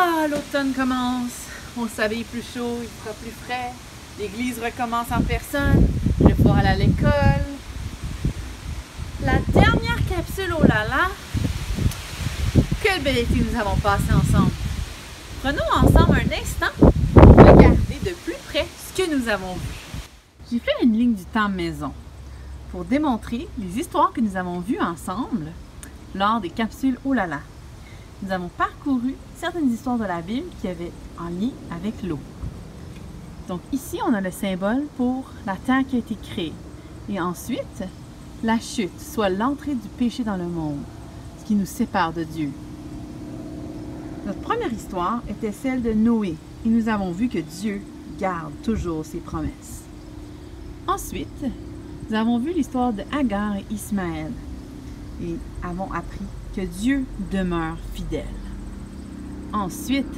Ah, l'automne commence. On s'habille plus chaud, il fera plus frais. L'église recommence en personne. Je vais pouvoir aller à l'école. La dernière capsule, oh là là! Quel bel été nous avons passé ensemble. Prenons ensemble un instant pour regarder de plus près ce que nous avons vu. J'ai fait une ligne du temps maison pour démontrer les histoires que nous avons vues ensemble lors des capsules oh là là. Nous avons parcouru certaines histoires de la Bible qui avaient en lien avec l'eau. Donc ici, on a le symbole pour la terre qui a été créée. Et ensuite, la chute, soit l'entrée du péché dans le monde, ce qui nous sépare de Dieu. Notre première histoire était celle de Noé, et nous avons vu que Dieu garde toujours ses promesses. Ensuite, nous avons vu l'histoire de Agar et Ismaël, et avons appris que Dieu demeure fidèle. Ensuite,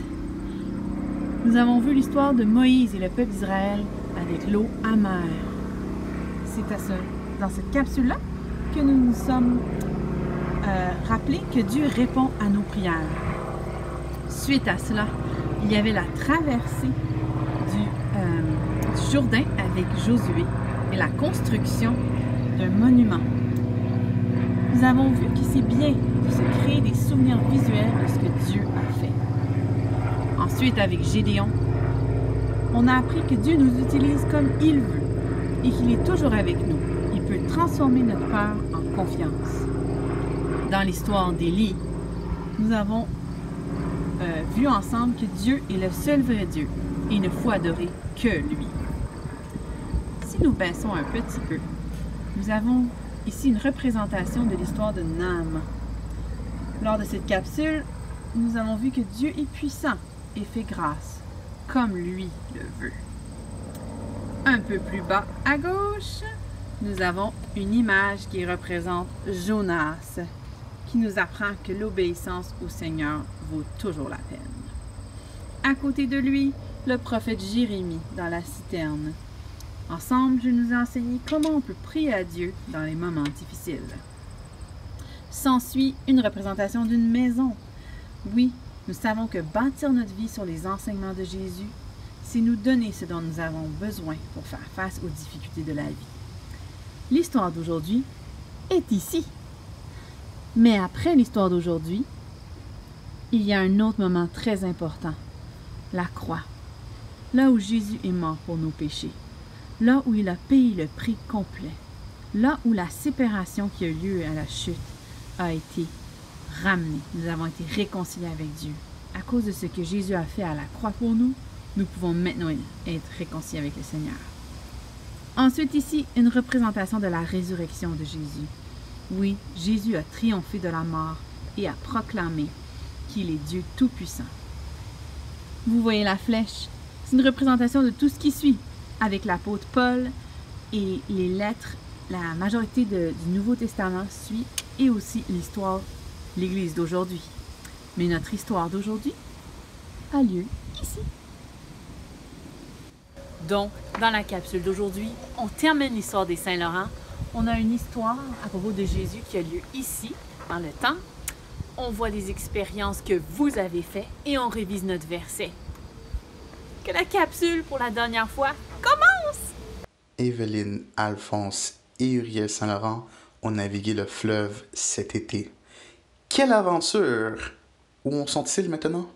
nous avons vu l'histoire de Moïse et le peuple d'Israël avec l'eau amère. C'est dans cette capsule-là que nous nous sommes rappelés que Dieu répond à nos prières. Suite à cela, il y avait la traversée du Jourdain avec Josué et la construction d'un monument. Nous avons vu que c'est bien de se créer des souvenirs visuels de ce que Dieu a fait. Ensuite, avec Gédéon, on a appris que Dieu nous utilise comme il veut et qu'il est toujours avec nous. Il peut transformer notre peur en confiance. Dans l'histoire d'Élie, nous avons vu ensemble que Dieu est le seul vrai Dieu et il ne faut adorer que lui. Si nous baissons un petit peu, nous avons ici une représentation de l'histoire de Naaman. Lors de cette capsule, nous avons vu que Dieu est puissant et fait grâce, comme lui le veut. Un peu plus bas à gauche, nous avons une image qui représente Jonas, qui nous apprend que l'obéissance au Seigneur vaut toujours la peine. À côté de lui, le prophète Jérémie dans la citerne. Ensemble, je nous ai enseigné comment on peut prier à Dieu dans les moments difficiles. S'ensuit une représentation d'une maison. Oui, nous savons que bâtir notre vie sur les enseignements de Jésus, c'est nous donner ce dont nous avons besoin pour faire face aux difficultés de la vie. L'histoire d'aujourd'hui est ici. Mais après l'histoire d'aujourd'hui, il y a un autre moment très important, la croix. Là où Jésus est mort pour nos péchés. Là où il a payé le prix complet. Là où la séparation qui a eu lieu à la chute a été ramenée. Nous avons été réconciliés avec Dieu. À cause de ce que Jésus a fait à la croix pour nous, nous pouvons maintenant être réconciliés avec le Seigneur. Ensuite ici, une représentation de la résurrection de Jésus. Oui, Jésus a triomphé de la mort et a proclamé qu'il est Dieu Tout-Puissant. Vous voyez la flèche? C'est une représentation de tout ce qui suit, avec l'apôtre Paul et les lettres, la majorité du Nouveau Testament suit, et aussi l'histoire de l'Église d'aujourd'hui. Mais notre histoire d'aujourd'hui a lieu ici. Donc, dans la capsule d'aujourd'hui, on termine l'histoire des Saint-Laurent. On a une histoire à propos de Jésus qui a lieu ici, dans le temps. On voit des expériences que vous avez faites et on révise notre verset. Que la capsule, pour la dernière fois, commence! Évelyne, Alphonse et Uriel Saint-Laurent ont navigué le fleuve cet été. Quelle aventure! Où en sont-ils maintenant?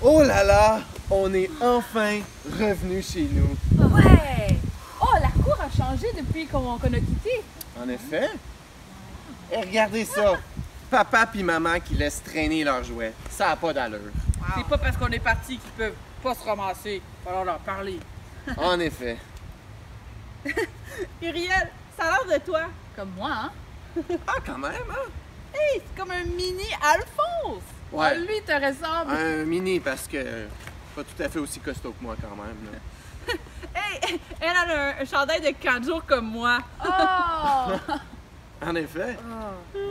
Oh là là! On est enfin revenu chez nous. Ouais! Oh, la cour a changé depuis qu'on a quitté. En effet. Et regardez ça! Papa puis maman qui laissent traîner leurs jouets. Ça n'a pas d'allure. Wow. C'est pas parce qu'on est parti qu'ils peuvent pas se ramasser. Il va falloir leur parler. En effet. Uriel, ça a l'air de toi. Comme moi, hein? Ah, quand même, hein? Hey, c'est comme un mini Alphonse! Ouais. Ah, lui, te ressemble! Un mini parce que pas tout à fait aussi costaud que moi quand même. Là. Hey, elle a un chandail de 4 jours comme moi. Oh! En effet.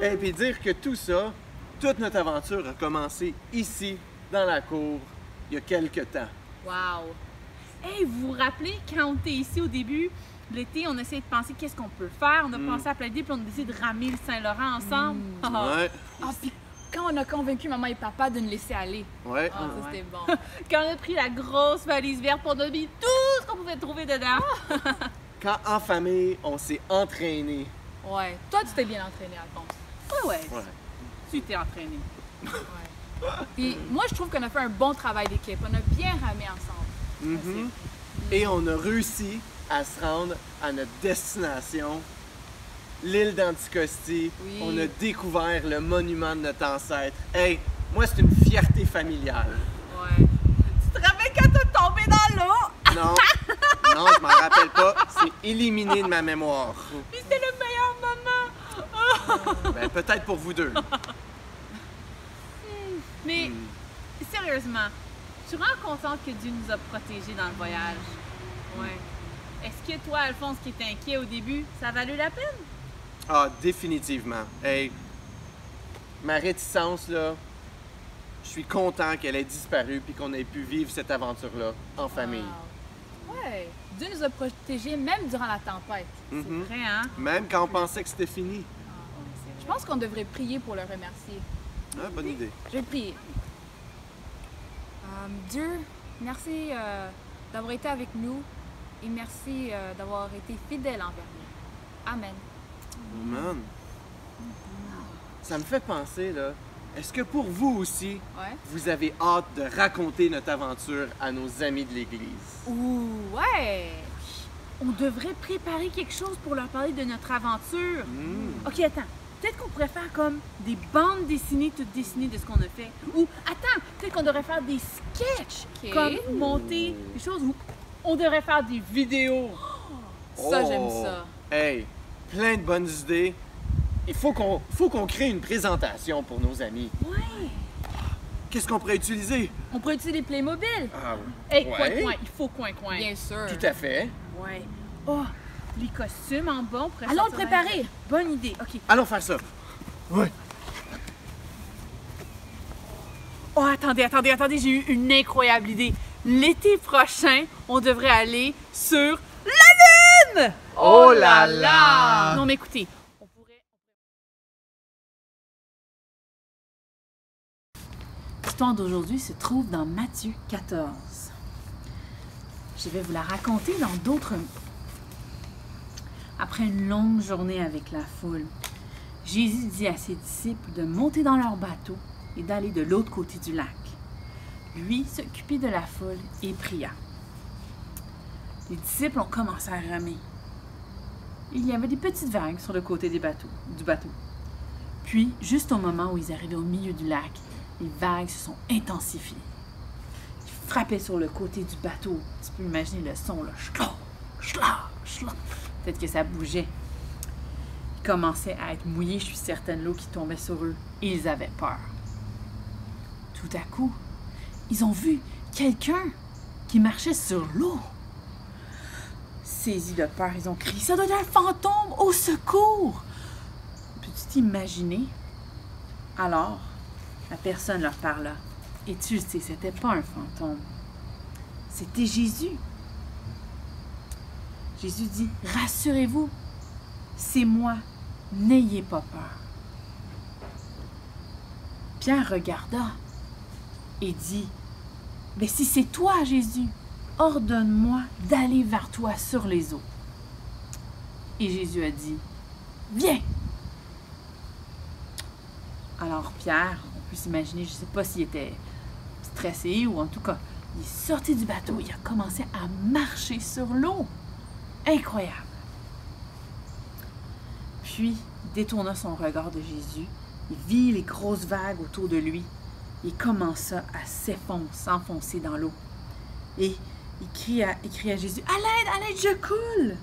Et puis dire que tout ça, toute notre aventure a commencé ici, dans la cour il y a quelque temps. Wow! Hey, vous vous rappelez quand on était ici au début, l'été, on essayait de penser qu'est-ce qu'on peut faire. On a pensé à plein d'idées, puis on a décidé de ramer le Saint-Laurent ensemble. Ouais, Ah, puis quand on a convaincu maman et papa de nous laisser aller. ouais. Ah, ça, c'était bon. Quand on a pris la grosse valise verte pour donner tout ce qu'on pouvait trouver dedans. Quand en famille, on s'est entraîné. Ouais. Toi, tu t'es bien entraîné, Alphonse. Ouais. Ouais. Tu t'es entraîné. Puis moi, je trouve qu'on a fait un bon travail d'équipe. On a bien ramé ensemble. Mhm. Et on a réussi à se rendre à notre destination, l'île d'Anticosti. Oui. On a découvert le monument de notre ancêtre. Hey, moi, c'est une fierté familiale. Ouais. Tu te rappelles quand t'es tombé dans l'eau? Non, non, je m'en rappelle pas. C'est éliminé de ma mémoire. Puis c'était le meilleur moment. Ben, peut-être pour vous deux. Mais sérieusement, tu te rends consciente que Dieu nous a protégés dans le voyage? Ouais. Est-ce que toi, Alphonse, qui étais inquiet au début, ça a valu la peine? Ah, définitivement. Hey, ma réticence, là, je suis content qu'elle ait disparu puis qu'on ait pu vivre cette aventure-là en famille. Wow. Ouais. Dieu nous a protégés même durant la tempête. Mhm. Vrai, hein? Même quand on pensait que c'était fini. Je pense qu'on devrait prier pour le remercier. Ah, bonne idée. Je vais prier. Dieu, merci d'avoir été avec nous et merci d'avoir été fidèle envers nous. Amen. Oh man. Ça me fait penser, là, est-ce que pour vous aussi, Ouais. vous avez hâte de raconter notre aventure à nos amis de l'Église? Ouh, ouais. On devrait préparer quelque chose pour leur parler de notre aventure. Ok, attends. Peut-être qu'on pourrait faire comme des bandes dessinées, toutes dessinées de ce qu'on a fait. Ou, attends, peut-être qu'on devrait faire des sketchs. Ok. Comme monter des choses. Ou on devrait faire des vidéos. Ça, j'aime Oh! ça. Hey, plein de bonnes idées. Il faut qu'on crée une présentation pour nos amis. Ouais. Qu'est-ce qu'on pourrait utiliser? On pourrait utiliser des Playmobil. Ah, Hey, ouais. coin-coin, il faut coin-coin. Bien sûr. Tout à fait. Ouais. Oh, les costumes en bas, on pourrait Allons le sortir préparer. Bonne idée. OK. Allons faire ça. Ouais. Oh, attendez, j'ai eu une incroyable idée. L'été prochain, on devrait aller sur la Lune! Oh là là! Non, mais écoutez, on pourrait... L'histoire d'aujourd'hui se trouve dans Matthieu 14. Je vais vous la raconter dans d'autres mots. Après une longue journée avec la foule, Jésus dit à ses disciples de monter dans leur bateau et d'aller de l'autre côté du lac. Lui s'occupait de la foule et pria. Les disciples ont commencé à ramer. Il y avait des petites vagues sur le côté du bateau. Puis, juste au moment où ils arrivaient au milieu du lac, les vagues se sont intensifiées. Ils frappaient sur le côté du bateau. Tu peux imaginer le son, là. Schla, schla, schla. Peut-être que ça bougeait. Ils commençaient à être mouillés, je suis certaine, l'eau qui tombait sur eux. Et ils avaient peur. Tout à coup, ils ont vu quelqu'un qui marchait sur l'eau. Saisis de peur, ils ont crié « Ça doit être un fantôme! Au secours! » Peux-tu t'imaginer? Alors, la personne leur parla. Et tu le sais, c'était pas un fantôme. C'était Jésus. Jésus dit « Rassurez-vous, c'est moi, n'ayez pas peur. » Pierre regarda et dit « Mais si c'est toi, Jésus, ordonne-moi d'aller vers toi sur les eaux. » Et Jésus a dit « Viens! » Alors Pierre, on peut s'imaginer, je ne sais pas s'il était stressé ou en tout cas, il est sorti du bateau, il a commencé à marcher sur l'eau. Incroyable! Puis, il détourna son regard de Jésus, il vit les grosses vagues autour de lui, il commença à s'enfoncer dans l'eau. Et il crie à Jésus, « À l'aide, je coule! »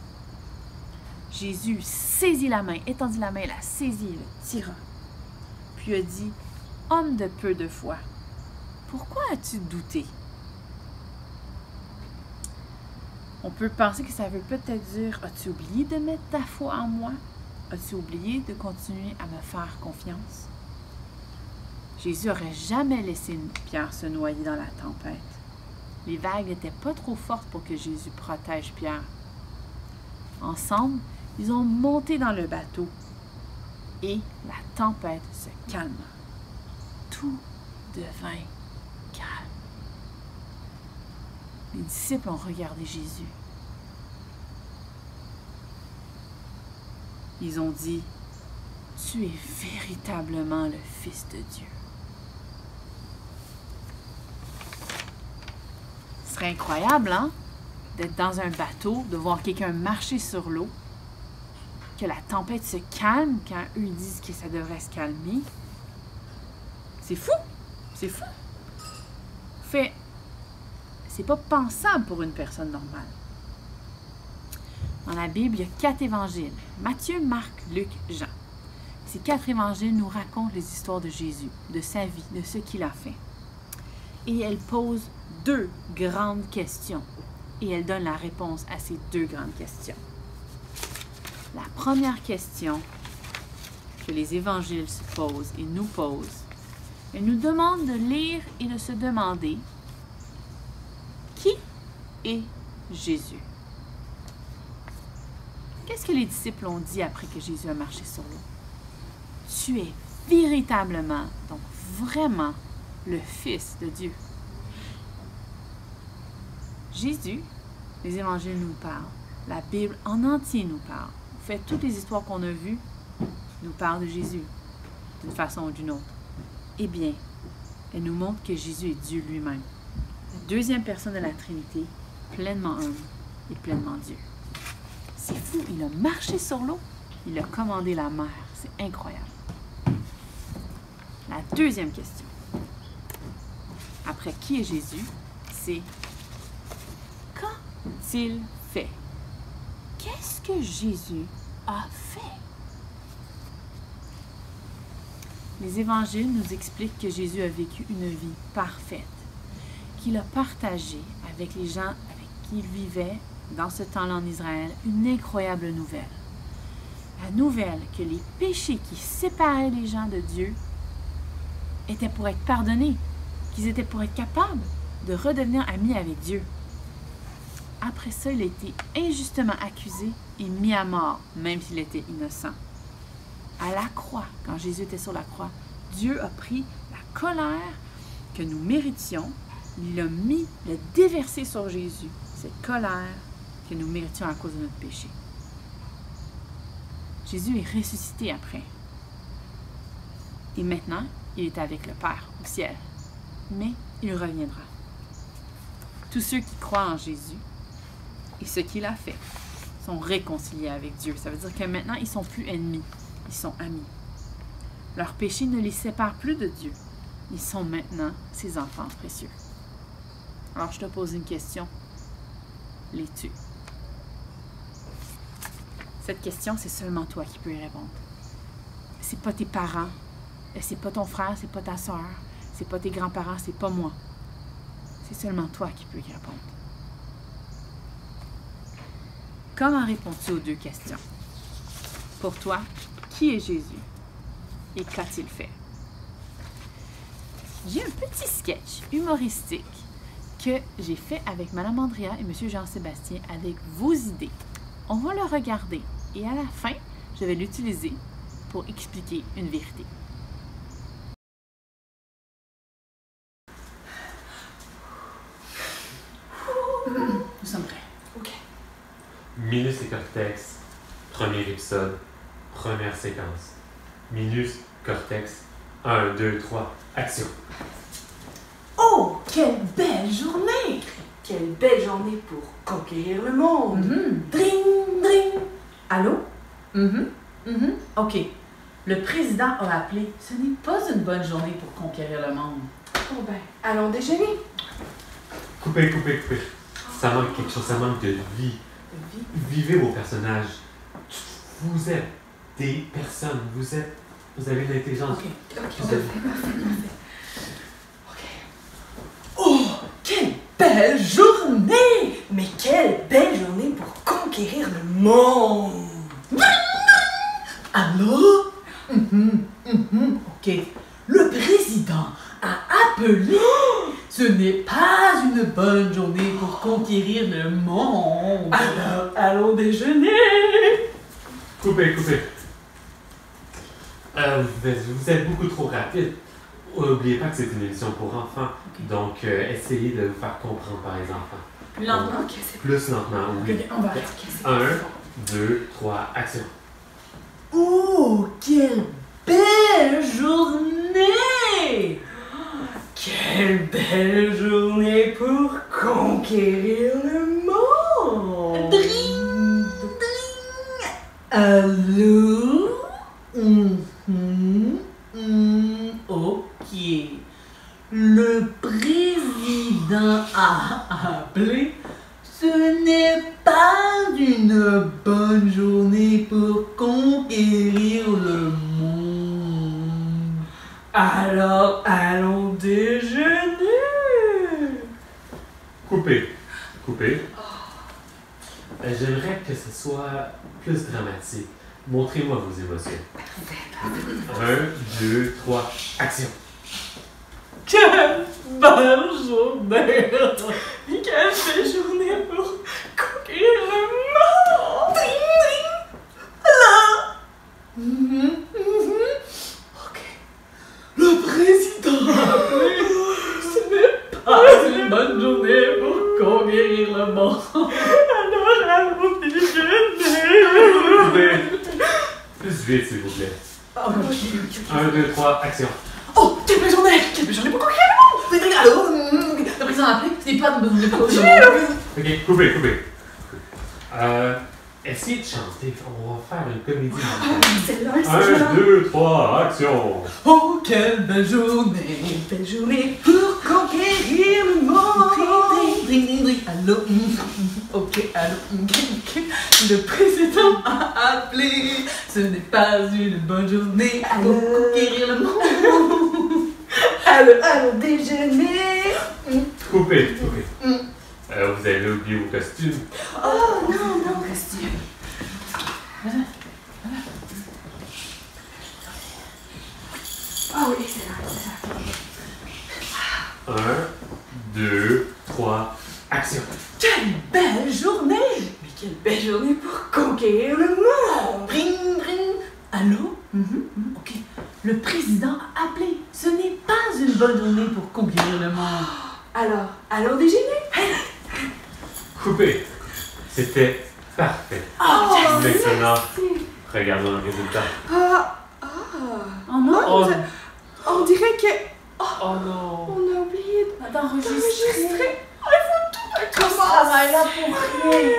Jésus saisit la main, étendit la main, la saisit, le tira. Puis a dit, « Homme de peu de foi, pourquoi as-tu douté? » On peut penser que ça veut peut-être dire, « As-tu oublié de mettre ta foi en moi? As-tu oublié de continuer à me faire confiance? » Jésus n'aurait jamais laissé Pierre se noyer dans la tempête. Les vagues n'étaient pas trop fortes pour que Jésus protège Pierre. Ensemble, ils ont monté dans le bateau et la tempête se calma. Tout devint calme. Les disciples ont regardé Jésus. Ils ont dit, « Tu es véritablement le Fils de Dieu. » Ce serait incroyable, hein? D'être dans un bateau, de voir quelqu'un marcher sur l'eau, que la tempête se calme quand eux disent que ça devrait se calmer. C'est fou! C'est fou! Fait, c'est pas pensable pour une personne normale. Dans la Bible, il y a 4 évangiles. Matthieu, Marc, Luc, Jean. Ces 4 évangiles nous racontent les histoires de Jésus, de sa vie, de ce qu'il a fait. Et elles posent 2 grandes questions. Et elles donnent la réponse à ces 2 grandes questions. La première question que les évangiles se posent et nous posent, elle nous demande de lire et de se demander qui est Jésus? Qu'est-ce que les disciples ont dit après que Jésus a marché sur l'eau? Tu es véritablement, donc vraiment, le Fils de Dieu. Jésus, les évangiles nous parlent, la Bible en entier nous parle. En fait, toutes les histoires qu'on a vues nous parlent de Jésus, d'une façon ou d'une autre. Eh bien, elle nous montre que Jésus est Dieu lui-même. La 2e personne de la Trinité, pleinement homme et pleinement Dieu. C'est fou, il a marché sur l'eau, il a commandé la mer. C'est incroyable. La 2e question, après qui est Jésus, c'est qu'a-t-il fait? Qu'est-ce que Jésus a fait? Les évangiles nous expliquent que Jésus a vécu une vie parfaite, qu'il a partagé avec les gens avec qui il vivait dans ce temps-là en Israël une incroyable nouvelle. La nouvelle que les péchés qui séparaient les gens de Dieu étaient pour être pardonnés, qu'ils étaient pour être capables de redevenir amis avec Dieu. Après ça, il a été injustement accusé et mis à mort, même s'il était innocent. À la croix, quand Jésus était sur la croix, Dieu a pris la colère que nous méritions, il l'a déversé sur Jésus, cette colère que nous méritions à cause de notre péché. Jésus est ressuscité après. Et maintenant, il est avec le Père au ciel. Mais il reviendra. Tous ceux qui croient en Jésus et ce qu'il a fait sont réconciliés avec Dieu. Ça veut dire que maintenant, ils ne sont plus ennemis, ils sont amis. Leur péché ne les sépare plus de Dieu. Ils sont maintenant ses enfants précieux. Alors, je te pose une question. L'es-tu? Cette question, c'est seulement toi qui peux y répondre. C'est pas tes parents, c'est pas ton frère, c'est pas ta soeur, c'est pas tes grands-parents, c'est pas moi. C'est seulement toi qui peux y répondre. Comment réponds-tu aux 2 questions? Pour toi, qui est Jésus et qu'a-t-il fait? J'ai un petit sketch humoristique que j'ai fait avec Mme Andrea et M. Jean-Sébastien avec vos idées. On va le regarder et à la fin, je vais l'utiliser pour expliquer une vérité. Nous sommes prêts. OK. Minus et Cortex, premier épisode, première séquence. Minus, Cortex, 1, 2, 3, action. Oh, quelle belle journée! Quelle belle journée pour conquérir le monde! Dring, dring! Allô? OK. Le président a appelé. Ce n'est pas une bonne journée pour conquérir le monde. Oh ben, allons déjeuner. Coupez. Ça manque quelque chose, ça manque de vie. Vivez vos personnages. Vous êtes des personnes, vous avez de l'intelligence. OK. Vous êtes- Oh, quelle belle journée! Mais quelle belle journée pour conquérir le monde! Allô? OK. Le président n'est pas une bonne journée pour conquérir le monde. Alors, allons déjeuner. Coupez. Vous êtes beaucoup trop rapide. N'oubliez pas que c'est une émission pour enfants. Donc, essayez de vous faire comprendre par les enfants. Plus lentement. Ok, c'est Plus lentement, oui. On va. 1, 2, 3, action. Oh, quelle belle journée! Quelle belle journée pour conquérir le monde! Dring, dring. Allô? Ok. Le président a appelé. Ce n'est pas une bonne journée pour conquérir le monde. Alors, allons déjeuner. Coupez. J'aimerais que ce soit plus dramatique. Montrez-moi vos émotions. 1, 2, 3, action. Quelle belle journée! Quelle belle journée pour conquérir le monde! Alors! Ok. Le président a appelé. Ce n'est pas une bonne journée pour conquérir le monde. Alors, allons déjeuner. Plus vite, s'il vous plaît. Ok. 1, 2, 3, action. Oh, quelle belle journée! Quelle belle journée pour conquérir le monde! Allô? Le président a appelé. Ce n'est pas une bonne journée pour conquérir le monde. Ok, coupez. Essayez de chanter. On va faire une comédie musicale. 1, 2, 3, action. Oh, quelle belle journée pour conquérir le monde. Allô, ok, le président a appelé. Ce n'est pas une bonne journée pour conquérir le monde. Allô, déjeuner. Coupez. Vous avez oublié vos costumes. Oh, non, costume. Oh oui, c'est là. 1, 2, 3, action. Quelle belle journée! Mais quelle belle journée pour conquérir le monde! Ring, ring. Allô? Ok. Le président a appelé. Ce n'est pas une bonne journée pour conquérir le monde. Alors, allons déjeuner? Coupez. C'était parfait. Oh, Maintenant, regardons le résultat. Oh non! Oh, On dirait que. oh non. On a oublié d'enregistrer. tout Ce travail-là pour rien.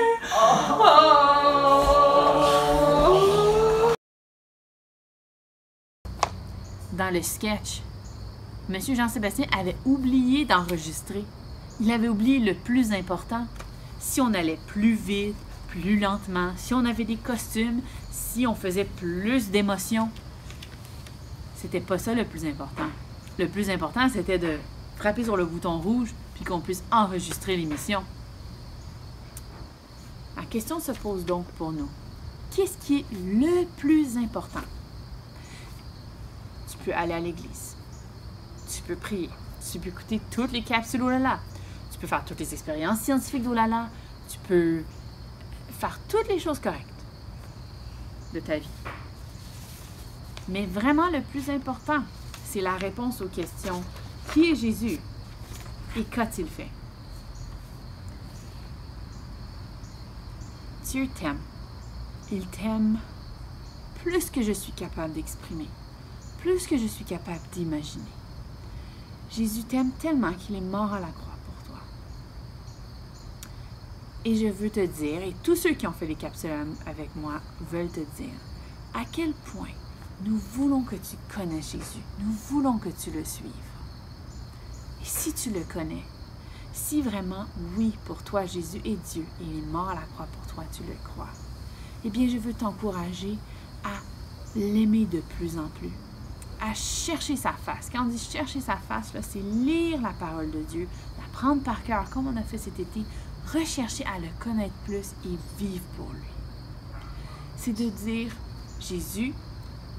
Dans le sketch, M. Jean-Sébastien avait oublié d'enregistrer. Il avait oublié le plus important. Si on allait plus vite, plus lentement, si on avait des costumes, si on faisait plus d'émotions, c'était pas ça le plus important. Le plus important, c'était de frapper sur le bouton rouge puis qu'on puisse enregistrer l'émission. La question se pose donc pour nous. Qu'est-ce qui est le plus important? Tu peux aller à l'église. Tu peux prier. Tu peux écouter toutes les capsules Olala. Tu peux faire toutes les expériences scientifiques d'Olala. Tu peux faire toutes les choses correctes de ta vie. Mais vraiment, le plus important, c'est la réponse aux questions. Qui est Jésus? Et qu'a-t-il fait? Dieu t'aime. Il t'aime plus que je suis capable d'exprimer, plus que je suis capable d'imaginer. Jésus t'aime tellement qu'il est mort à la croix pour toi. Et je veux te dire, et tous ceux qui ont fait les capsules avec moi veulent te dire, à quel point nous voulons que tu connaisses Jésus. Nous voulons que tu le suives. Et si tu le connais, si vraiment, oui, pour toi, Jésus est Dieu et il est mort à la croix pour toi, tu le crois, eh bien, je veux t'encourager à l'aimer de plus en plus, à chercher sa face. Quand on dit chercher sa face, là, c'est lire la parole de Dieu, la prendre par cœur, comme on a fait cet été, rechercher à le connaître plus et vivre pour lui. C'est de dire, Jésus,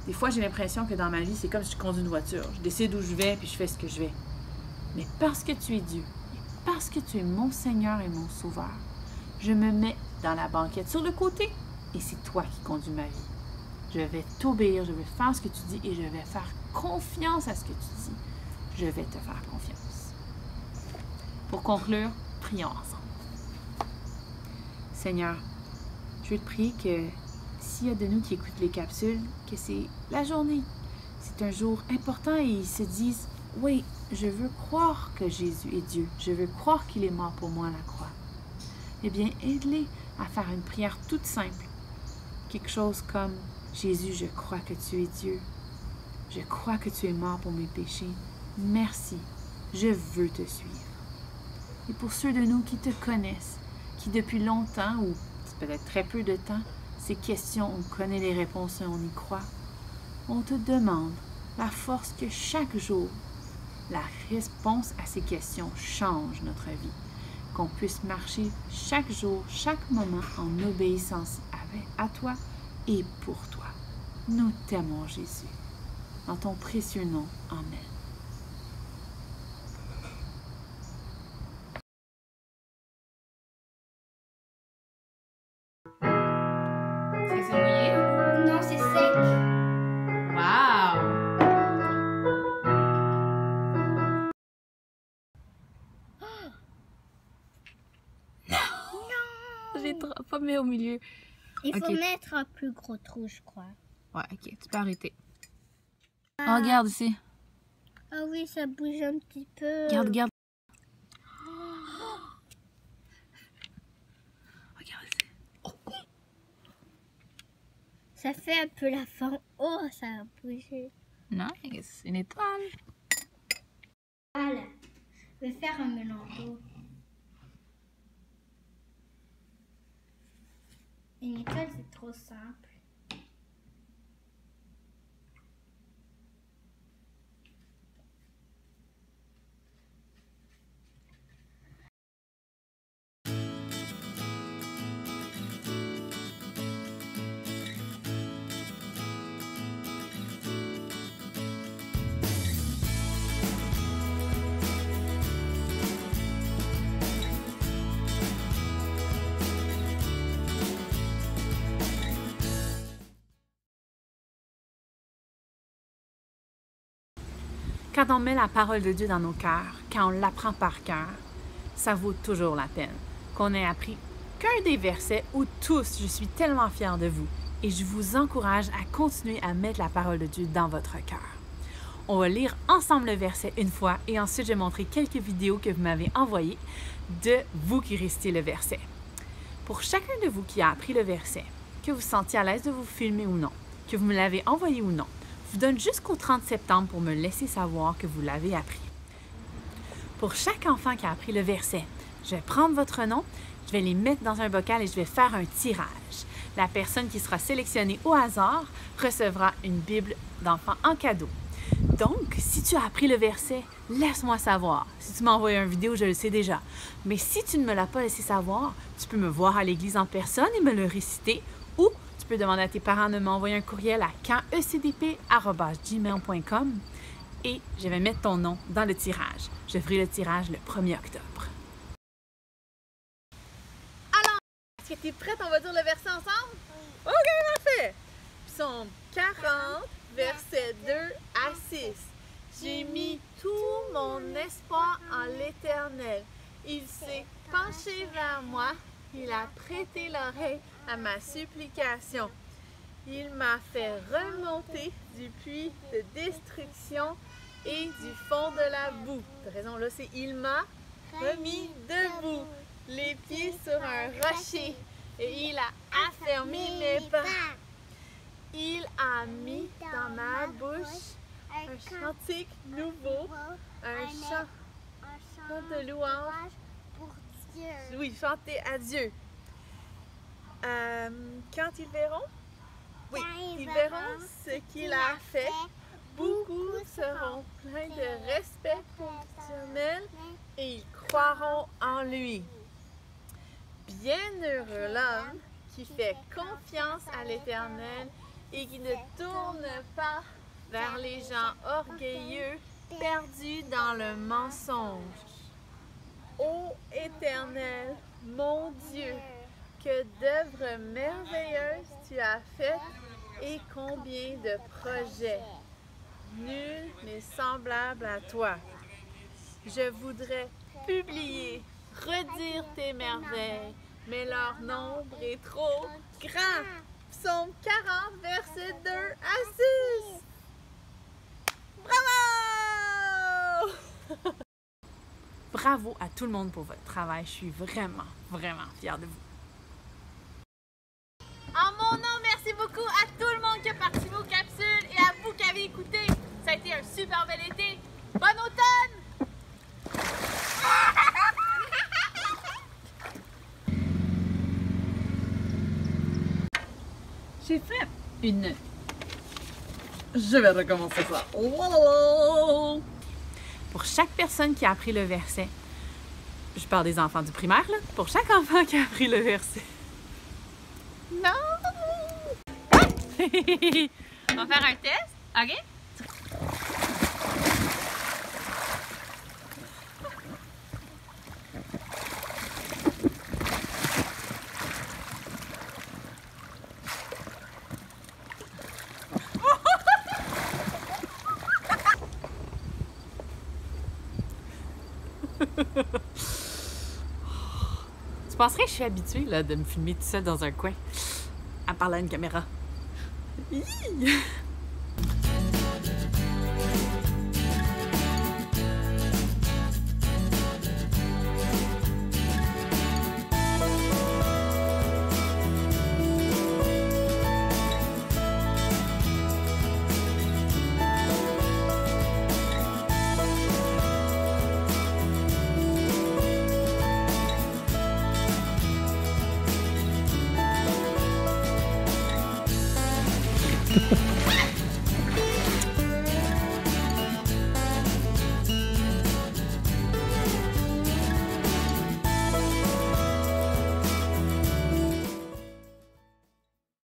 des fois, j'ai l'impression que dans ma vie, c'est comme si je conduis une voiture. Je décide où je vais, puis je fais ce que je vais. Mais parce que tu es Dieu, parce que tu es mon Seigneur et mon Sauveur, je me mets dans la banquette sur le côté et c'est toi qui conduis ma vie. Je vais t'obéir, je vais faire ce que tu dis et je vais faire confiance à ce que tu dis. Je vais te faire confiance. Pour conclure, prions ensemble. Seigneur, je veux te prier que s'il y a de nous qui écoutent les capsules, que c'est la journée. C'est un jour important et ils se disent « Oui, je veux croire que Jésus est Dieu. Je veux croire qu'il est mort pour moi à la croix. » Eh bien, aide-les à faire une prière toute simple. Quelque chose comme « Jésus, je crois que tu es Dieu. Je crois que tu es mort pour mes péchés. Merci, je veux te suivre. » Et pour ceux de nous qui te connaissent, qui depuis longtemps ou peut-être très peu de temps, ces questions, on connaît les réponses et on y croit, on te demande la force que chaque jour, la réponse à ces questions change notre vie. Qu'on puisse marcher chaque jour, chaque moment en obéissance à toi et pour toi. Nous t'aimons, Jésus. Dans ton précieux nom, Amen. C'est mouillé? Non, c'est sec. Wow! J'ai pas mis au milieu. Il faut Ok. mettre un plus gros trou, je crois. Ouais, ok, tu peux arrêter. Oh, regarde ici. Ah oui, ça bouge un petit peu. Regarde. Regarde ici. Ça fait un peu la forme. Oh, ça a bougé. Nice, une étoile. Voilà. Je vais faire un melon d'eau. Une étoile, c'est trop simple. Quand on met la parole de Dieu dans nos cœurs, quand on l'apprend par cœur, ça vaut toujours la peine. Qu'on ait appris qu'un des versets ou tous, je suis tellement fière de vous et je vous encourage à continuer à mettre la parole de Dieu dans votre cœur. On va lire ensemble le verset une fois et ensuite je vais montrer quelques vidéos que vous m'avez envoyées de vous qui récitez le verset. Pour chacun de vous qui a appris le verset, que vous sentiez à l'aise de vous filmer ou non, que vous me l'avez envoyé ou non, je vous donne jusqu'au 30 septembre pour me laisser savoir que vous l'avez appris. Pour chaque enfant qui a appris le verset, je vais prendre votre nom, je vais les mettre dans un bocal et je vais faire un tirage. La personne qui sera sélectionnée au hasard recevra une Bible d'enfant en cadeau. Donc, si tu as appris le verset, laisse-moi savoir. Si tu m'as envoyé une vidéo, je le sais déjà. Mais si tu ne me l'as pas laissé savoir, tu peux me voir à l'église en personne et me le réciter ou tu peux demander à tes parents de m'envoyer un courriel à cancdp@gmail.com et je vais mettre ton nom dans le tirage. Je ferai le tirage le 1er octobre. Alors, est-ce que tu es prête? On va dire le verset ensemble? OK, parfait! Psaume 40, versets 2 à 6. J'ai mis tout mon espoir en l'Éternel. Il s'est penché vers moi. Il a prêté l'oreille à ma supplication. Il m'a fait remonter du puits de destruction et du fond de la boue. T'as raison, là, c'est « Il m'a remis debout, les pieds sur un rocher, et il a affermi mes pas. Il a mis dans ma bouche un cantique nouveau, un chant de louange. pour Dieu. Oui, chanter à Dieu. Quand ils verront? Oui, ils verront ce qu'il a fait. Beaucoup seront pleins de respect pour l'Éternel et ils croiront en lui. Bienheureux l'homme qui fait confiance à l'Éternel et qui ne tourne pas vers les gens orgueilleux perdus dans le mensonge. Ô Éternel, mon Dieu, que d'œuvres merveilleuses tu as faites et combien de projets. Nul n'est semblable à toi. Je voudrais publier, redire tes merveilles, mais leur nombre est trop grand. Psaume 40, versets 2 à 6. Bravo! Bravo à tout le monde pour votre travail. Je suis vraiment, vraiment fière de vous. En mon nom, merci beaucoup à tout le monde qui a participé aux capsules et à vous qui avez écouté. Ça a été un super bel été. Bon automne! J'ai fait une... Je vais recommencer ça. Pour chaque personne qui a appris le verset, je parle des enfants du primaire, là. Pour chaque enfant qui a appris le verset. Non! On va faire un test, ok? Tu penserais que je suis habituée là, de me filmer tout seul dans un coin à parler à une caméra. Hi!